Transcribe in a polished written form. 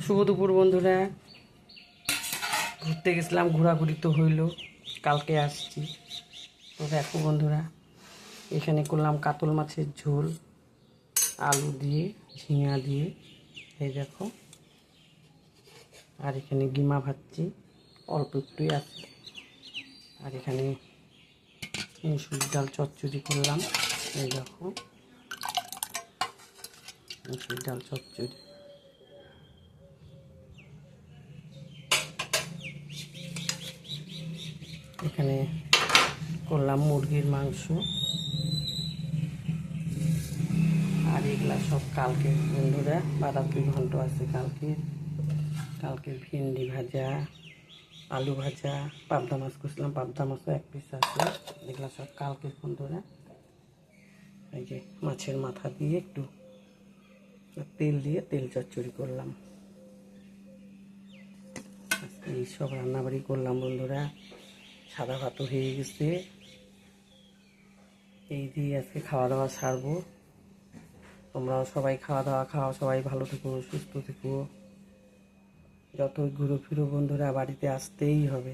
শুভ দুপুর বন্ধুরা। ঘুরতে গেছিলাম, ঘোরাঘুরি তো হইল, কালকে আসছি। তো দেখো বন্ধুরা, এখানে করলাম কাতল মাছের ঝোল আলু দিয়ে, ঝিঙা দিয়ে, এই দেখো। আর এখানে গিমা ভাজছি, অল্প একটুই আছে। আর এখানে মুসুর ডাল চচ্চড়ি করলাম, এই দেখো মুসুর ডাল চচ্চড়ি। এখানে করলাম মুরগির মাংস। আর এগুলা সব কালকের বন্ধুরা, বাঁধাকপি ঘন্ট আছে কালকের ভিন্ডি ভাজা, আলু ভাজা, পাবদা মাছ করছিলাম, পাবদা মাছও এক পিস আছে। এগুলা সব কালকের বন্ধুরা। এই যে মাছের মাথা দিয়ে একটু তেল দিয়ে তেল চচ্চড়ি করলাম। এই সব রান্নাবাড়ি করলাম বন্ধুরা। সাদা ভাতও হয়ে গেছে। এই দিয়ে আজকে খাওয়া দাওয়া সারবো। তোমরাও সবাই খাওয়া দাওয়া খাও, সবাই ভালো থেকো, সুস্থ থেকো। যতই ঘুরো ফিরো বন্ধুরা, বাড়িতে আসতেই হবে।